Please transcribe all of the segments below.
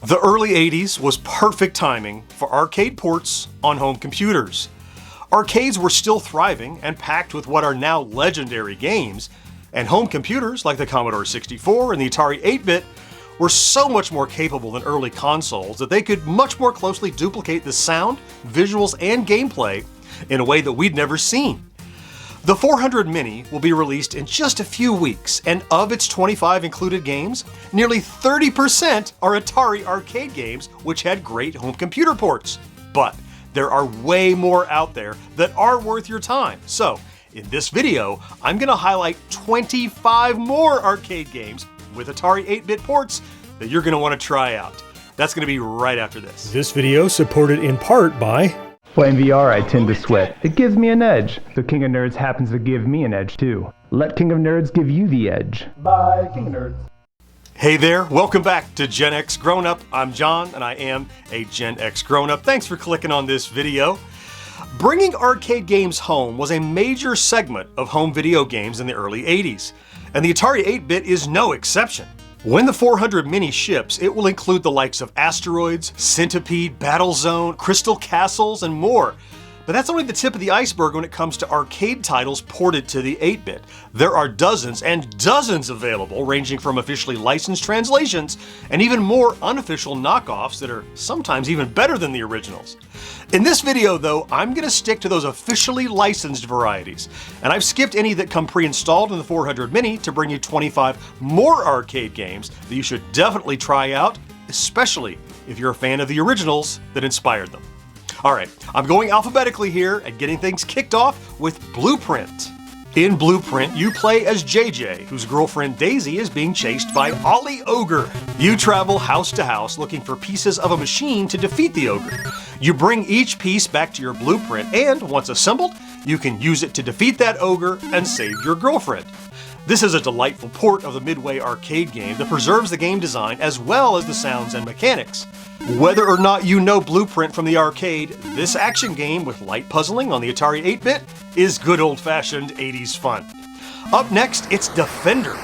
The early 80s was perfect timing for arcade ports on home computers. Arcades were still thriving and packed with what are now legendary games, and home computers like the Commodore 64 and the Atari 8-bit were so much more capable than early consoles that they could much more closely duplicate the sound, visuals, and gameplay in a way that we'd never seen. The 400 Mini will be released in just a few weeks, and of its 25 included games, nearly 30% are Atari arcade games which had great home computer ports. But there are way more out there that are worth your time. So, in this video, I'm going to highlight 25 more arcade games with Atari 8-bit ports that you're going to want to try out. That's going to be right after this. This video supported in part by... Playing VR, I tend to sweat. It gives me an edge. So King of Nerds happens to give me an edge too. Let King of Nerds give you the edge. Bye, King of Nerds. Hey there, welcome back to GenXGrownUp. I'm John, and I am a GenXGrownUp. Thanks for clicking on this video. Bringing arcade games home was a major segment of home video games in the early 80s, and the Atari 8-bit is no exception. When the 400 Mini ships, it will include the likes of Asteroids, Centipede, Battlezone, Crystal Castles, and more. But that's only the tip of the iceberg when it comes to arcade titles ported to the 8-bit. There are dozens and dozens available, ranging from officially licensed translations and even more unofficial knockoffs that are sometimes even better than the originals. In this video, though, I'm going to stick to those officially licensed varieties, and I've skipped any that come pre-installed in the 400 Mini to bring you 25 more arcade games that you should definitely try out, especially if you're a fan of the originals that inspired them. Alright, I'm going alphabetically here and getting things kicked off with Blueprint. In Blueprint, you play as JJ, whose girlfriend Daisy is being chased by Ollie Ogre. You travel house to house looking for pieces of a machine to defeat the ogre. You bring each piece back to your blueprint, and once assembled, you can use it to defeat that ogre and save your girlfriend. This is a delightful port of the Midway arcade game that preserves the game design as well as the sounds and mechanics. Whether or not you know Blueprint from the arcade, this action game with light puzzling on the Atari 8-bit is good old-fashioned 80s fun. Up next, it's Defender.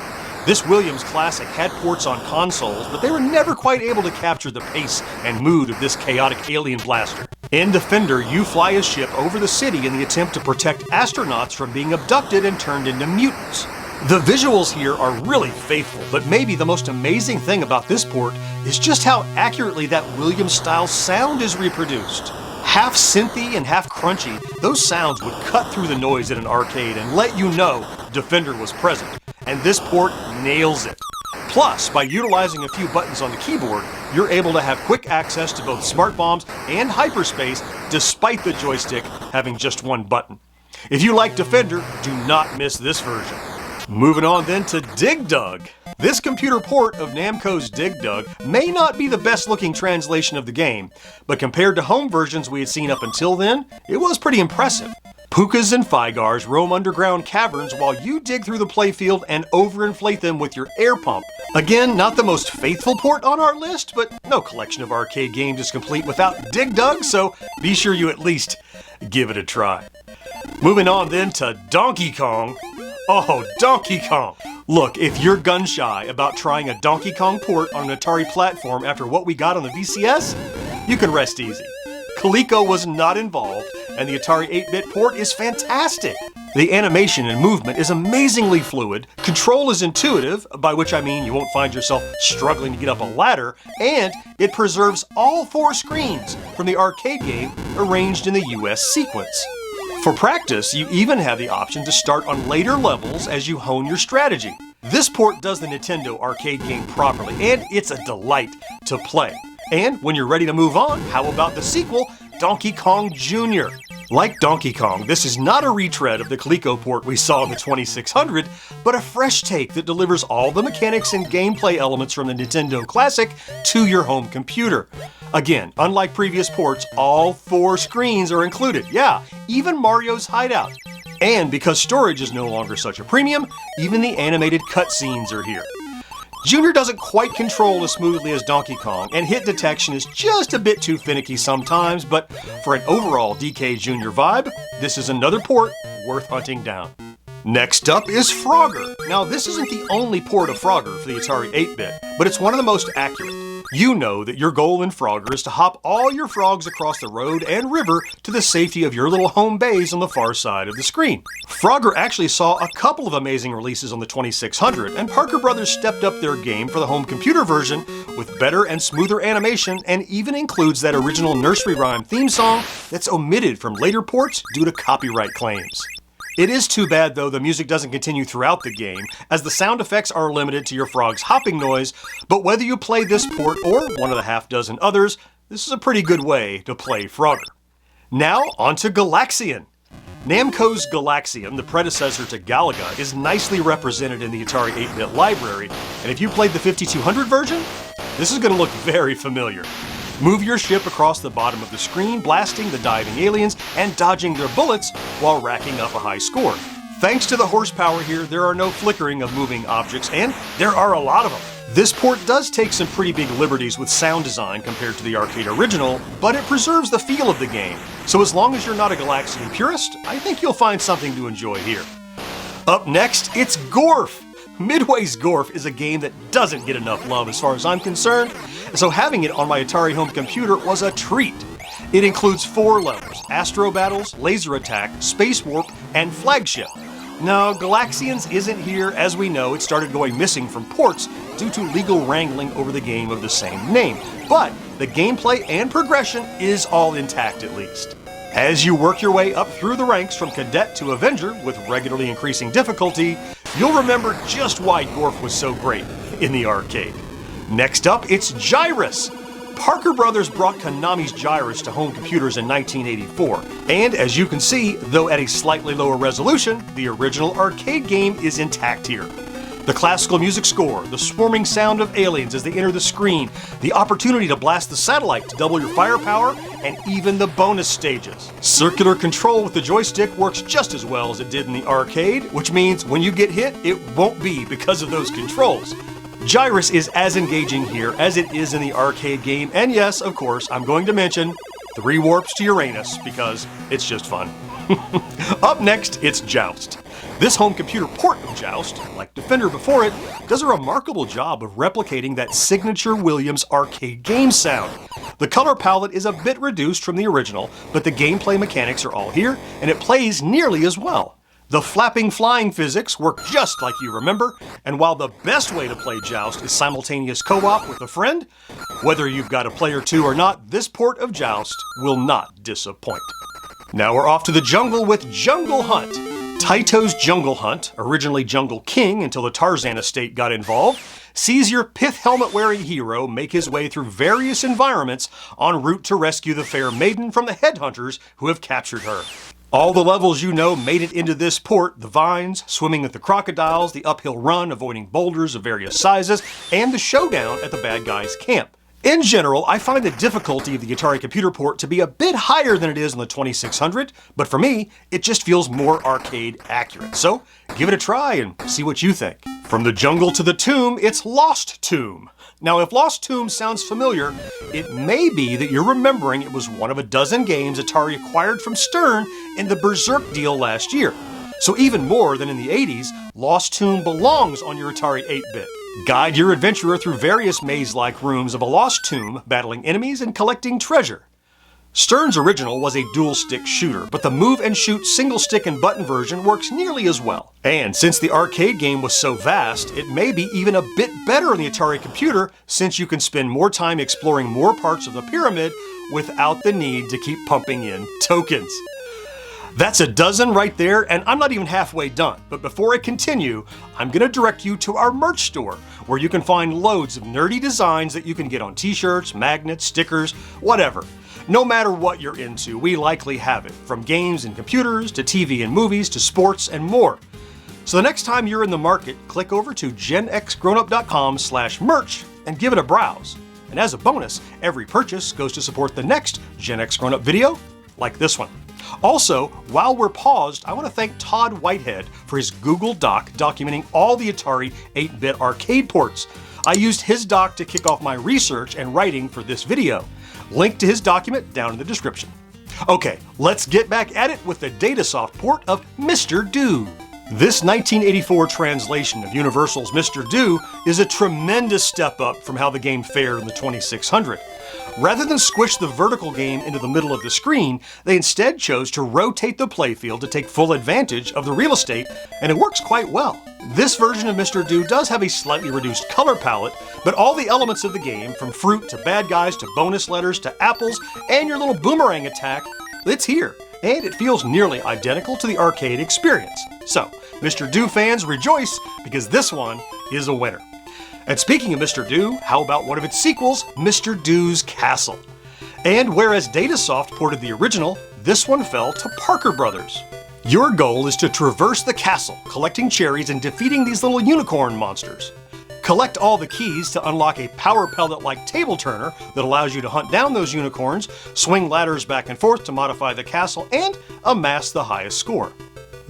This Williams classic had ports on consoles, but they were never quite able to capture the pace and mood of this chaotic alien blaster. In Defender, you fly a ship over the city in the attempt to protect astronauts from being abducted and turned into mutants. The visuals here are really faithful, but maybe the most amazing thing about this port is just how accurately that Williams-style sound is reproduced. Half synthy and half crunchy, those sounds would cut through the noise at an arcade and let you know Defender was present, and this port nails it. Plus, by utilizing a few buttons on the keyboard, you're able to have quick access to both smart bombs and hyperspace despite the joystick having just one button. If you like Defender, do not miss this version. Moving on then to Dig Dug. This computer port of Namco's Dig Dug may not be the best looking translation of the game, but compared to home versions we had seen up until then, it was pretty impressive. Pukas and Figars roam underground caverns while you dig through the playfield and overinflate them with your air pump. Again, not the most faithful port on our list, but no collection of arcade games is complete without Dig Dug, so be sure you at least give it a try. Moving on then to Donkey Kong. Oh, Donkey Kong! Look, if you're gun-shy about trying a Donkey Kong port on an Atari platform after what we got on the VCS, you can rest easy. Coleco was not involved, and the Atari 8-bit port is fantastic. The animation and movement is amazingly fluid, control is intuitive, by which I mean you won't find yourself struggling to get up a ladder, and it preserves all 4 screens from the arcade game arranged in the US sequence. For practice, you even have the option to start on later levels as you hone your strategy. This port does the Nintendo arcade game properly, and it's a delight to play. And when you're ready to move on, how about the sequel, Donkey Kong Jr.? Like Donkey Kong, this is not a retread of the Coleco port we saw in the 2600, but a fresh take that delivers all the mechanics and gameplay elements from the Nintendo Classic to your home computer. Again, unlike previous ports, all 4 screens are included. Yeah, even Mario's hideout. And because storage is no longer such a premium, even the animated cutscenes are here. Junior doesn't quite control as smoothly as Donkey Kong, and hit detection is just a bit too finicky sometimes, but for an overall DK Junior vibe, this is another port worth hunting down. Next up is Frogger. Now, this isn't the only port of Frogger for the Atari 8-bit, but it's one of the most accurate. You know that your goal in Frogger is to hop all your frogs across the road and river to the safety of your little home base on the far side of the screen. Frogger actually saw a couple of amazing releases on the 2600, and Parker Brothers stepped up their game for the home computer version with better and smoother animation, and even includes that original nursery rhyme theme song that's omitted from later ports due to copyright claims. It is too bad, though, the music doesn't continue throughout the game, as the sound effects are limited to your frog's hopping noise, but whether you play this port or one of the half dozen others, this is a pretty good way to play Frogger. Now, on to Galaxian. Namco's Galaxian, the predecessor to Galaga, is nicely represented in the Atari 8-bit library, and if you played the 5200 version, this is going to look very familiar. Move your ship across the bottom of the screen, blasting the diving aliens and dodging their bullets while racking up a high score. Thanks to the horsepower here, there are no flickering of moving objects, and there are a lot of them. This port does take some pretty big liberties with sound design compared to the arcade original, but it preserves the feel of the game. So as long as you're not a Galaxian purist, I think you'll find something to enjoy here. Up next, it's GORF. Midway's GORF is a game that doesn't get enough love as far as I'm concerned, so having it on my Atari home computer was a treat. It includes 4 levels: Astro Battles, Laser Attack, Space Warp, and Flagship. Now, Galaxians isn't here. As we know, it started going missing from ports due to legal wrangling over the game of the same name, but the gameplay and progression is all intact at least. As you work your way up through the ranks from Cadet to Avenger with regularly increasing difficulty, you'll remember just why GORF was so great in the arcade. Next up, it's Gyruss. Parker Brothers brought Konami's Gyruss to home computers in 1984, and as you can see, though at a slightly lower resolution, the original arcade game is intact here. The classical music score, the swarming sound of aliens as they enter the screen, the opportunity to blast the satellite to double your firepower, and even the bonus stages. Circular control with the joystick works just as well as it did in the arcade, which means when you get hit, it won't be because of those controls. Gyruss is as engaging here as it is in the arcade game, and yes, of course, I'm going to mention 3 warps to Uranus because it's just fun. Up next, it's Joust. This home computer port of Joust, like Defender before it, does a remarkable job of replicating that signature Williams arcade game sound. The color palette is a bit reduced from the original, but the gameplay mechanics are all here, and it plays nearly as well. The flapping flying physics work just like you remember, and while the best way to play Joust is simultaneous co-op with a friend, whether you've got a player 2 or not, this port of Joust will not disappoint. Now we're off to the jungle with Jungle Hunt. Taito's Jungle Hunt, originally Jungle King until the Tarzan estate got involved, sees your pith helmet-wearing hero make his way through various environments en route to rescue the fair maiden from the headhunters who have captured her. All the levels you know made it into this port: the vines, swimming with the crocodiles, the uphill run avoiding boulders of various sizes, and the showdown at the bad guy's camp. In general, I find the difficulty of the Atari computer port to be a bit higher than it is on the 2600, but for me, it just feels more arcade accurate. So, give it a try and see what you think. From the jungle to the tomb, it's Lost Tomb. Now, if Lost Tomb sounds familiar, it may be that you're remembering it was one of a dozen games Atari acquired from Stern in the Berserk deal last year. So even more than in the 80s, Lost Tomb belongs on your Atari 8-bit. Guide your adventurer through various maze-like rooms of a lost tomb, battling enemies and collecting treasure. Stern's original was a dual-stick shooter, but the move-and-shoot single-stick and button version works nearly as well. And since the arcade game was so vast, it may be even a bit better on the Atari computer, since you can spend more time exploring more parts of the pyramid without the need to keep pumping in tokens. That's a dozen right there, and I'm not even halfway done. But before I continue, I'm going to direct you to our merch store, where you can find loads of nerdy designs that you can get on t-shirts, magnets, stickers, whatever. No matter what you're into, we likely have it, from games and computers, to TV and movies, to sports, and more. So the next time you're in the market, click over to GenXGrownUp.com/merch and give it a browse. And as a bonus, every purchase goes to support the next Gen X Grown Up video, like this one. Also, while we're paused, I want to thank Todd Whitehead for his Google Doc documenting all the Atari 8-bit arcade ports. I used his doc to kick off my research and writing for this video. Link to his document down in the description. Okay, let's get back at it with the Datasoft port of Mr. Do. This 1984 translation of Universal's Mr. Do is a tremendous step up from how the game fared in the 2600. Rather than squish the vertical game into the middle of the screen, they instead chose to rotate the playfield to take full advantage of the real estate, and it works quite well. This version of Mr. Do does have a slightly reduced color palette, but all the elements of the game, from fruit to bad guys to bonus letters to apples and your little boomerang attack, it's here, and it feels nearly identical to the arcade experience. So, Mr. Do fans, rejoice, because this one is a winner. And speaking of Mr. Do, how about one of its sequels, Mr. Do's Castle? And whereas Datasoft ported the original, this one fell to Parker Brothers. Your goal is to traverse the castle, collecting cherries and defeating these little unicorn monsters. Collect all the keys to unlock a power pellet-like table turner that allows you to hunt down those unicorns, swing ladders back and forth to modify the castle, and amass the highest score.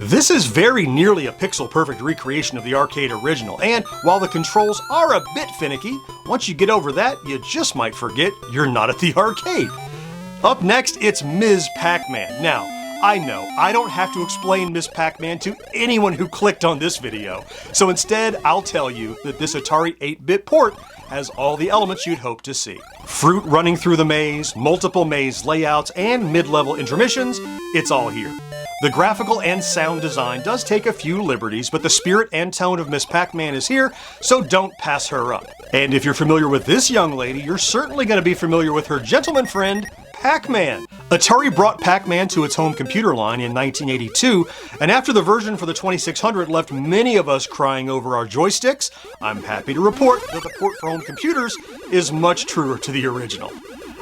This is very nearly a pixel-perfect recreation of the arcade original, and while the controls are a bit finicky, once you get over that, you just might forget you're not at the arcade. Up next, it's Ms. Pac-Man. Now, I know, I don't have to explain Ms. Pac-Man to anyone who clicked on this video, so instead, I'll tell you that this Atari 8-bit port has all the elements you'd hope to see. Fruit running through the maze, multiple maze layouts, and mid-level intermissions, it's all here. The graphical and sound design does take a few liberties, but the spirit and tone of Miss Pac-Man is here, so don't pass her up. And if you're familiar with this young lady, you're certainly going to be familiar with her gentleman friend, Pac-Man. Atari brought Pac-Man to its home computer line in 1982, and after the version for the 2600 left many of us crying over our joysticks, I'm happy to report that the port for home computers is much truer to the original.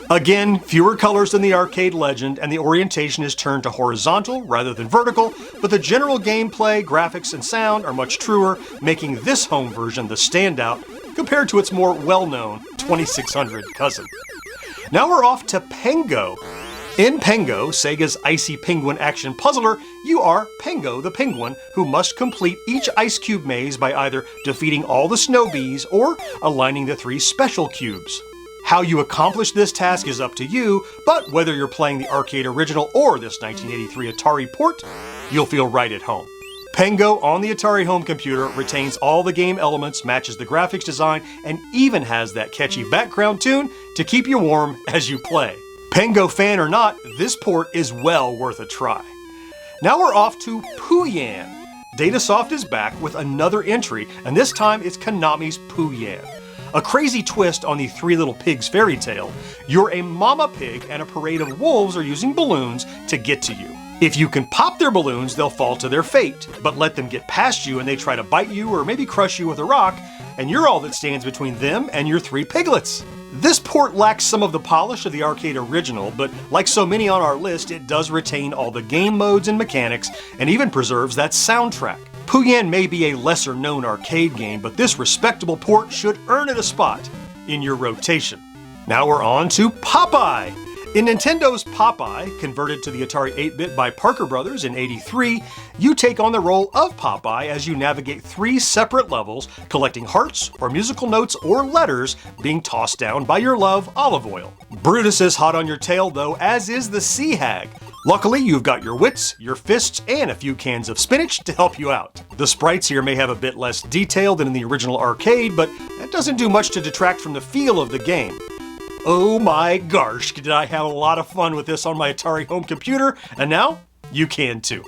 Again, fewer colors than the arcade legend, and the orientation is turned to horizontal rather than vertical, but the general gameplay, graphics, and sound are much truer, making this home version the standout compared to its more well-known 2600 cousin. Now we're off to Pengo. In Pengo, Sega's icy penguin action puzzler, you are Pengo the penguin who must complete each ice cube maze by either defeating all the snow bees or aligning the 3 special cubes. How you accomplish this task is up to you, but whether you're playing the arcade original or this 1983 Atari port, you'll feel right at home. Pengo on the Atari home computer retains all the game elements, matches the graphics design, and even has that catchy background tune to keep you warm as you play. Pengo fan or not, this port is well worth a try. Now we're off to Pooyan. Datasoft is back with another entry, and this time it's Konami's Pooyan. A crazy twist on the 3 Little Pigs fairy tale, you're a mama pig and a parade of wolves are using balloons to get to you. If you can pop their balloons, they'll fall to their fate, but let them get past you and they try to bite you or maybe crush you with a rock, and you're all that stands between them and your 3 piglets. This port lacks some of the polish of the arcade original, but like so many on our list, it does retain all the game modes and mechanics, and even preserves that soundtrack. Pooyan may be a lesser-known arcade game, but this respectable port should earn it a spot in your rotation. Now we're on to Popeye. In Nintendo's Popeye, converted to the Atari 8-bit by Parker Brothers in '83, you take on the role of Popeye as you navigate 3 separate levels, collecting hearts or musical notes or letters being tossed down by your love, Olive Oyl. Brutus is hot on your tail though, as is the Sea Hag. Luckily, you've got your wits, your fists, and a few cans of spinach to help you out. The sprites here may have a bit less detail than in the original arcade, but that doesn't do much to detract from the feel of the game. Oh my gosh, did I have a lot of fun with this on my Atari home computer, and now you can too.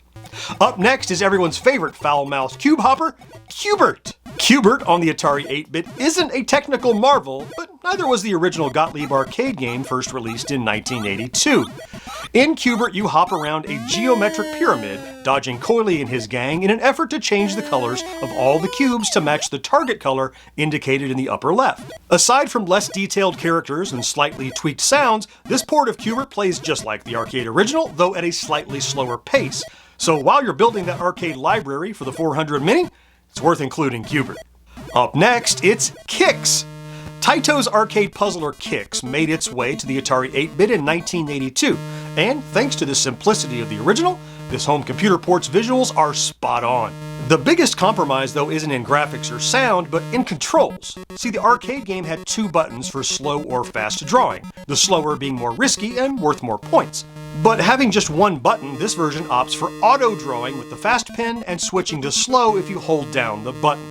Up next is everyone's favorite foul-mouthed cube hopper, Q*bert. Q*bert on the Atari 8-bit isn't a technical marvel, but neither was the original Gottlieb arcade game first released in 1982. In Q*bert, you hop around a geometric pyramid, dodging Coily and his gang in an effort to change the colors of all the cubes to match the target color indicated in the upper left. Aside from less detailed characters and slightly tweaked sounds, this port of Q*bert plays just like the arcade original, though at a slightly slower pace. So while you're building that arcade library for the 400 Mini, it's worth including Q*bert. Up next, it's Kix. Taito's arcade puzzler Kix made its way to the Atari 8-bit in 1982, and thanks to the simplicity of the original, this home computer port's visuals are spot on. The biggest compromise though isn't in graphics or sound, but in controls. See, the arcade game had 2 buttons for slow or fast drawing, the slower being more risky and worth more points. But having just one button, this version opts for auto drawing with the fast pen and switching to slow if you hold down the button.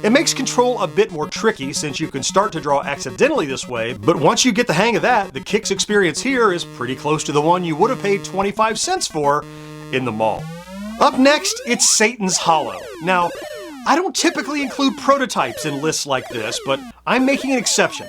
It makes control a bit more tricky since you can start to draw accidentally this way, but once you get the hang of that, the Kicks experience here is pretty close to the one you would have paid 25 cents for in the mall. Up next, it's Satan's Hollow. Now, I don't typically include prototypes in lists like this, but I'm making an exception.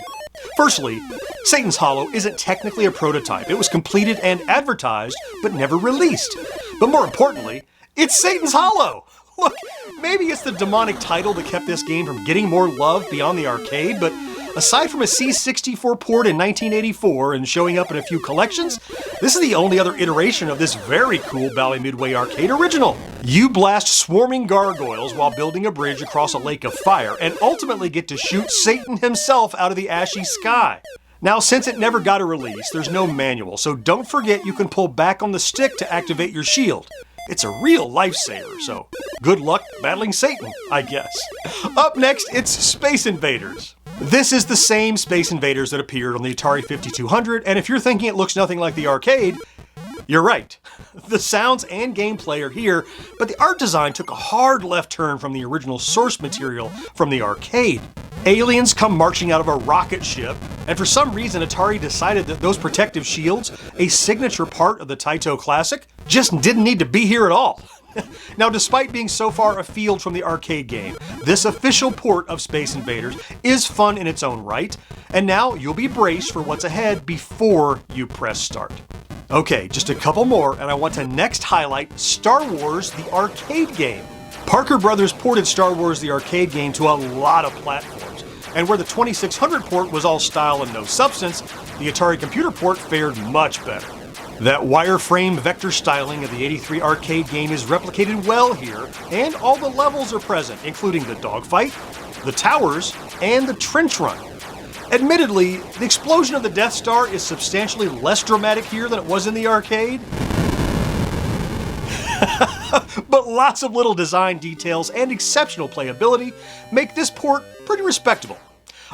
Firstly, Satan's Hollow isn't technically a prototype. It was completed and advertised, but never released. But more importantly, it's Satan's Hollow! Look, maybe it's the demonic title that kept this game from getting more love beyond the arcade, but aside from a C64 port in 1984 and showing up in a few collections, this is the only other iteration of this very cool Bally Midway arcade original. You blast swarming gargoyles while building a bridge across a lake of fire, and ultimately get to shoot Satan himself out of the ashy sky. Now, since it never got a release, there's no manual, so don't forget you can pull back on the stick to activate your shield. It's a real lifesaver, so good luck battling Satan, I guess. Up next, it's Space Invaders. This is the same Space Invaders that appeared on the Atari 5200, and if you're thinking it looks nothing like the arcade, you're right. The sounds and gameplay are here, but the art design took a hard left turn from the original source material from the arcade. Aliens come marching out of a rocket ship, and for some reason Atari decided that those protective shields, a signature part of the Taito Classic, just didn't need to be here at all. Now, despite being so far afield from the arcade game, this official port of Space Invaders is fun in its own right, and now you'll be braced for what's ahead before you press start. Okay, just a couple more, and I want to next highlight Star Wars the arcade game. Parker Brothers ported Star Wars the arcade game to a lot of platforms, and where the 2600 port was all style and no substance, the Atari computer port fared much better. That wireframe vector styling of the 83 arcade game is replicated well here, and all the levels are present, including the dogfight, the towers, and the trench run. Admittedly, the explosion of the Death Star is substantially less dramatic here than it was in the arcade, but lots of little design details and exceptional playability make this port pretty respectable.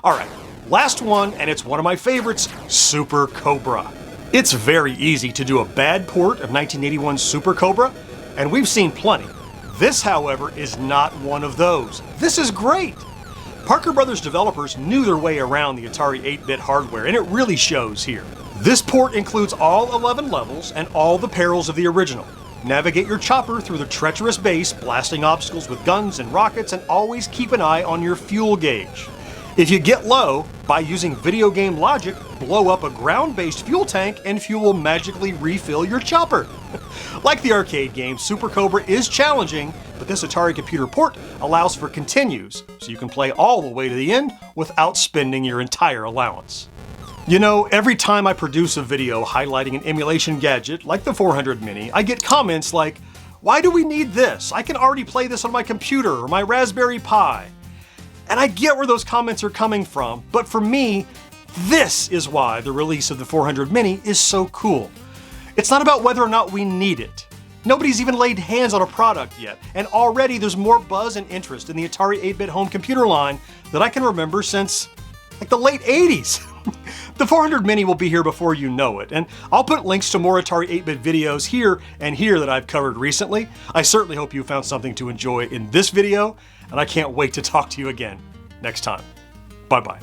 Alright, last one, and it's one of my favorites, Super Cobra. It's very easy to do a bad port of 1981's Super Cobra, and we've seen plenty. This, however, is not one of those. This is great! Parker Brothers developers knew their way around the Atari 8-bit hardware, and it really shows here. This port includes all 11 levels and all the perils of the original. Navigate your chopper through the treacherous base, blasting obstacles with guns and rockets, and always keep an eye on your fuel gauge. If you get low, by using video game logic, blow up a ground-based fuel tank and fuel will magically refill your chopper. Like the arcade game, Super Cobra is challenging, but this Atari computer port allows for continues, so you can play all the way to the end without spending your entire allowance. You know, every time I produce a video highlighting an emulation gadget like the 400 Mini, I get comments like, "Why do we need this? I can already play this on my computer or my Raspberry Pi." And I get where those comments are coming from, but for me, this is why the release of the 400 Mini is so cool. It's not about whether or not we need it. Nobody's even laid hands on a product yet, and already there's more buzz and interest in the Atari 8-bit home computer line that I can remember since, like, the late 80s. The 400 Mini will be here before you know it, and I'll put links to more Atari 8-bit videos here and here that I've covered recently. I certainly hope you found something to enjoy in this video, and I can't wait to talk to you again next time. Bye-bye.